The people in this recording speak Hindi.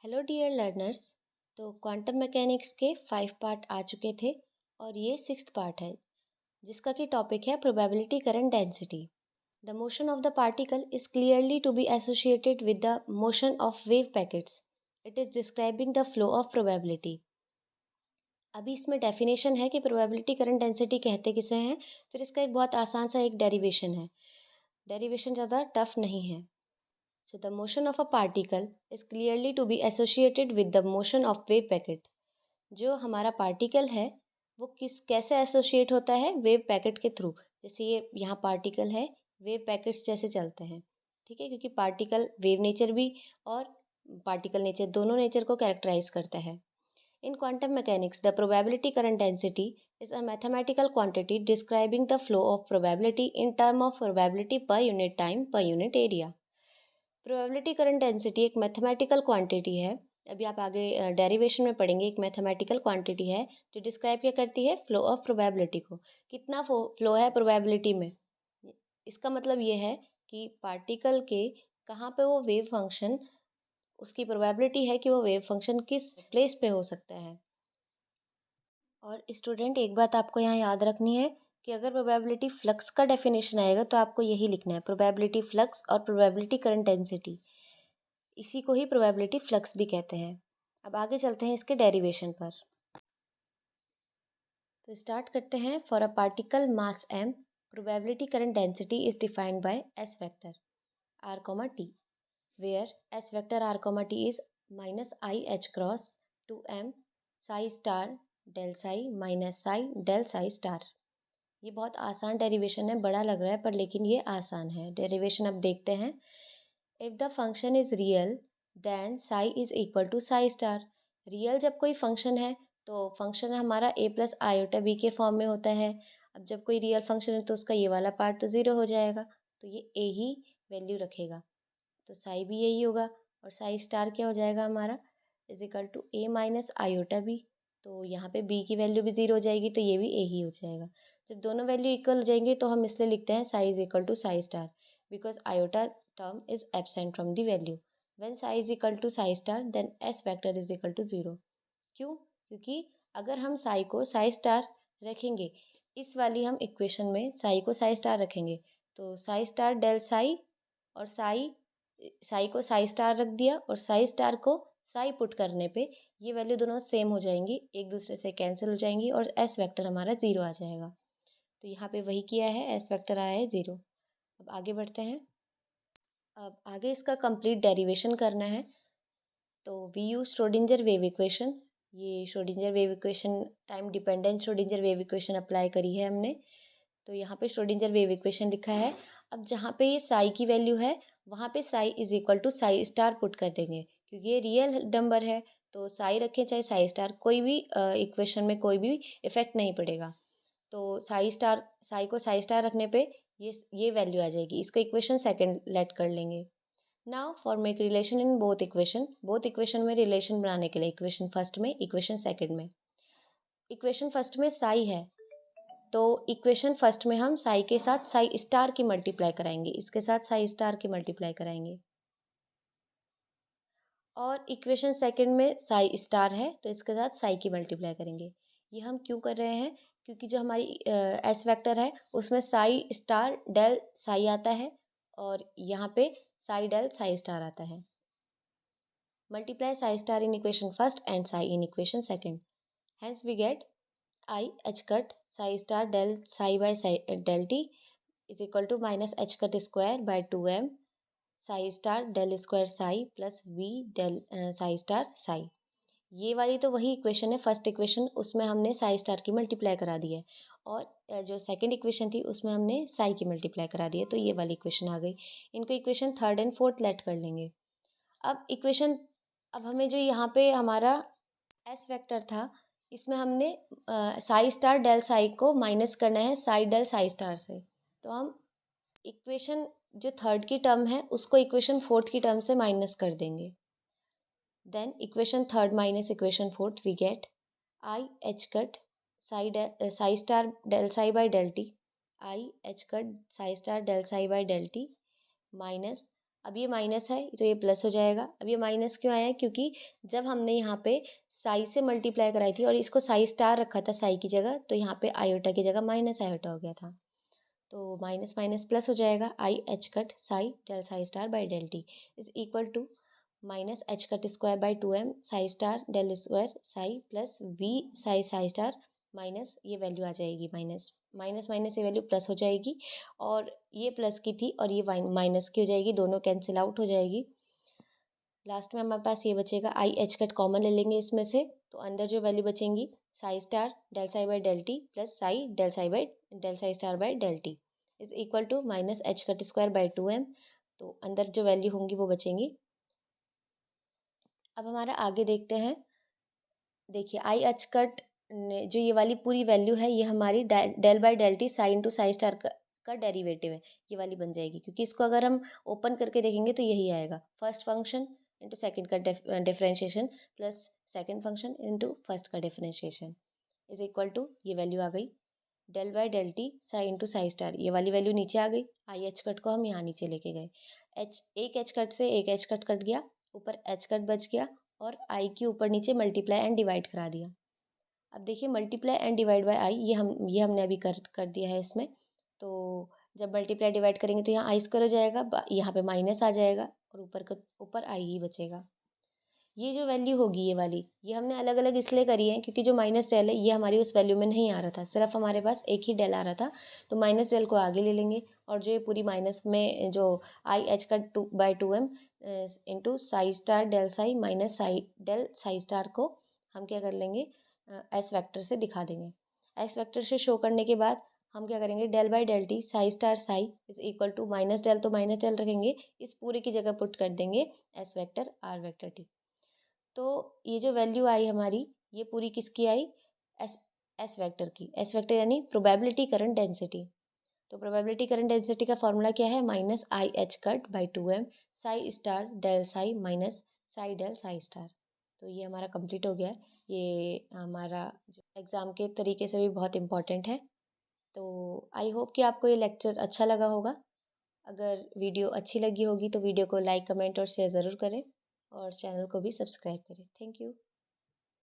Hello dear learners. तो क्वांटम मैकेनिक्स के 5 पार्ट आ चुके थे और ये 6th पार्ट है जिसका कि टॉपिक है probability current density. The motion of the particle is clearly to be associated with the motion of wave packets. It is describing the flow of probability. अभी इसमें डेफिनेशन है कि प्रोबेबिलिटी करंट डेंसिटी कहते किसे हैं, फिर इसका एक बहुत आसान सा एक डेरिवेशन है। डेरिवेशन ज़्यादा टफ नहीं है। So the motion of a particle is clearly to be associated with the motion of wave packet. जो हमारा पार्टिकल है वो कैसे एसोसिएट होता है, वेव पैकेट के थ्रू। जैसे ये यहाँ पार्टिकल है, वेव पैकेट्स जैसे चलते हैं, ठीक है, क्योंकि पार्टिकल वेव नेचर भी और पार्टिकल नेचर दोनों नेचर को कैरेक्टराइज करता है। In quantum mechanics, the probability current density is a mathematical quantity describing the flow of probability in term of probability per unit time per unit area. Probability current density एक मैथमेटिकल क्वांटिटी है। अभी आप आगे डेरिवेशन में पढ़ेंगे। एक मैथमेटिकल क्वांटिटी है जो डिस्क्राइब क्या करती है, फ्लो ऑफ प्रोबेबिलिटी को। कितना फ्लो है प्रोबेबिलिटी में, इसका मतलब ये है कि पार्टिकल के कहाँ पे वो वेव फंक्शन, उसकी प्रोबेबिलिटी है कि वो वेव फंक्शन किस प्लेस पे हो सकता है। और स्टूडेंट एक बात आपको यहाँ याद रखनी है कि अगर प्रोबेबिलिटी फ्लक्स का डेफिनेशन आएगा तो आपको यही लिखना है, प्रोबेबिलिटी फ्लक्स और प्रोबेबिलिटी करंट डेंसिटी। इसी को ही प्रोबेबिलिटी फ्लक्स भी कहते हैं। अब आगे चलते हैं इसके डेरिवेशन पर। तो स्टार्ट करते हैं। For a particle mass m, probability current density is defined by s vector r, t, where s vector r, t is -i h cross 2m psi star del psi minus psi del psi star. ये बहुत आसान डेरिवेशन है, बड़ा लग रहा है पर लेकिन ये आसान है। डेरिवेशन अब देखते हैं। If the function is real then psi is equal to psi star. Real जब कोई फंक्शन है तो फंक्शन हमारा a प्लस आयोटा बी के फॉर्म में होता है। अब जब कोई रियल फंक्शन है तो उसका ये वाला पार्ट तो ज़ीरो हो जाएगा, तो ये a ही वैल्यू रखेगा, तो साई भी यही होगा। और साई स्टार क्या हो जाएगा हमारा, is equal to a minus iota b. तो यहाँ पे b की वैल्यू भी ज़ीरो हो जाएगी, तो ये भी a ही हो जाएगा। जब दोनों वैल्यू इक्वल हो जाएंगी तो हम इसलिए लिखते हैं psi is equal to psi star, because iota term is absent from the value. When psi is equal to psi star, then s vector is equal to 0. क्यों? क्योंकि अगर हम psi को psi star रखेंगे, इस वाली हम इक्वेशन में psi को psi star रखेंगे, तो psi star del psi और psi को psi star रख दिया और psi star को psi पुट करने पे ये वैल्यू दोनों सेम हो जाएंगी, एक दूसरे से कैंसिल हो जाएंगी और s वेक्टर हमारा 0 आ जाएगा। तो यहाँ पे वही किया है, s वेक्टर आया है 0। अब आगे बढ़ते हैं। अब आगे इसका कंप्लीट डेरिवेशन करना है। तो we use Schrodinger wave equation. ये Schrodinger wave equation time dependent Schrodinger wave equation apply करी है हमने। तो यहाँ पे श्रोडिंजर वेव इक्वेशन लिखा है। अब जहाँ पे ये साई की वैल्यू है वहाँ पे psi is equal to psi star put कर देंगे, क्योंकि ये रियल नंबर है तो साई रखें चाहे साई स्टार, कोई भी इक्वेशन में कोई भी इफेक्ट नहीं पड़ेगा। तो साई को साई स्टार रखने पे ये वैल्यू आ जाएगी। इसको इक्वेशन सेकंड लेट कर लेंगे। Now for make relation in both equation में रिलेशन बनाने के लिए इक्वेशन फर्स्ट में इक्वेशन सेकंड में। इक्वेशन फर्स्ट में साई है तो इक्वेशन फर्स्ट में हम साई के साथ साई स्टार की मल्टीप्लाई कराएंगे, इसके साथ साई स्टार की मल्टीप्लाई कराएंगे। और इक्वेशन सेकंड में साई स्टार है तो इसके साथ साई की मल्टीप्लाई करेंगे। ये हम क्यों कर रहे हैं, क्योंकि जो हमारी एस वेक्टर है उसमें साई स्टार डेल साई आता है और यहाँ पे साई डेल साई स्टार आता है। Multiply psi star in equation first and psi in equation second, hence we get i h cut psi star del psi by psi del t is equal to minus h cut square by 2m psi star del square psi plus v del psi star psi. ये वाली तो वही इक्वेशन है फर्स्ट इक्वेशन, उसमें हमने साई स्टार की मल्टीप्लाई करा दी है। और जो सेकंड इक्वेशन थी उसमें हमने साई की मल्टीप्लाई करा दी है, तो ये वाली इक्वेशन आ गई। इनको equation third and fourth let कर लेंगे। अब हमें जो यहाँ पे हमारा एस वेक्टर था इसमें हमने साई स्टार डेल साई को माइनस करना है साई डेल साई स्टार से। तो हम इक्वेशन जो थर्ड की टर्म है उसको इक्वेशन फोर्थ की टर्म से माइनस कर देंगे। Then equation third minus equation fourth we get i h cut psi star del psi by del t, i h cut psi star del psi by del t minus अब ये माइनस है तो ये प्लस हो जाएगा। अब ये माइनस क्यों आया है, क्योंकि जब हमने यहाँ पे साई से मल्टीप्लाई कराई थी और इसको साई स्टार रखा था साई की जगह, तो यहाँ पे आयोटा की जगह माइनस आयोटा हो गया था। तो माइनस माइनस प्लस हो जाएगा, i h cut psi del psi star by del t is equal to minus h cut square by 2m psi star del square psi plus v psi psi star minus ये वैल्यू आ जाएगी माइनस माइनस माइनस ये वैल्यू प्लस हो जाएगी, और ये प्लस की थी और ये माइनस की हो जाएगी, दोनों कैंसिल आउट हो जाएगी। लास्ट में हमारे पास ये बचेगा, आई एच कट कॉमन ले लेंगे इसमें से, तो अंदर जो वैल्यू बचेंगी psi star del psi by del t plus psi del psi star by del t is equal to minus h cut square by 2m। तो अंदर जो वैल्यू होंगी वो बचेंगी। अब हमारा आगे देखते हैं। देखिए आई एच कट जो ये वाली पूरी वैल्यू है ये हमारी del by del t psi into psi star का डेरिवेटिव है, ये वाली बन जाएगी, क्योंकि इसको अगर हम ओपन करके देखेंगे तो यही आएगा, फर्स्ट फंक्शन इंटू सेकेंड का differentiation plus second function into first का डिफरेंशिएशन इज इक्वल टू ये वैल्यू आ गई del by del t psi into psi star, ये वाली वैल्यू नीचे आ गई। आई एच कट को हम यहाँ नीचे लेके गए, एक एच कट से एक एच कट कट गया, ऊपर एच कट बच गया, और आई के ऊपर नीचे मल्टीप्लाई एंड डिवाइड करा दिया। अब देखिए मल्टीप्लाई एंड डिवाइड बाय आई ये हमने अभी कर दिया है इसमें। तो जब मल्टीप्लाई डिवाइड करेंगे तो यहाँ आई स्क्वायर हो जाएगा, यहाँ पे माइनस आ जाएगा और ऊपर आई ही बचेगा। ये जो वैल्यू होगी ये वाली, ये हमने अलग अलग इसलिए करी है क्योंकि जो माइनस डेल है ये हमारी उस वैल्यू में नहीं आ रहा था, सिर्फ हमारे पास एक ही डेल आ रहा था, तो माइनस डेल को आगे ले लेंगे, और जो ये पूरी माइनस में जो आई एच का 2/2m into psi star del psi minus psi del psi star को हम क्या कर लेंगे, एस वेक्टर से दिखा देंगे। एस वेक्टर से शो करने के बाद हम क्या करेंगे, del by del t psi star psi is equal to minus del, तो माइनस डेल रखेंगे, इस पूरे की जगह पुट कर देंगे s vector r vector t. तो ये जो वैल्यू आई हमारी, ये पूरी किसकी आई, एस एस वेक्टर की। एस वेक्टर यानी प्रोबेबिलिटी करंट डेंसिटी। तो प्रोबेबिलिटी करंट डेंसिटी का फॉर्मूला क्या है, minus i h cut by 2m psi star del psi minus psi del psi star. तो ये हमारा कंप्लीट हो गया है। ये हमारा जो एग्ज़ाम के तरीके से भी बहुत इंपॉर्टेंट है। तो आई होप कि आपको ये लेक्चर अच्छा लगा होगा। अगर वीडियो अच्छी लगी होगी तो वीडियो को लाइक कमेंट और शेयर ज़रूर करें, और चैनल को भी सब्सक्राइब करें। Thank you.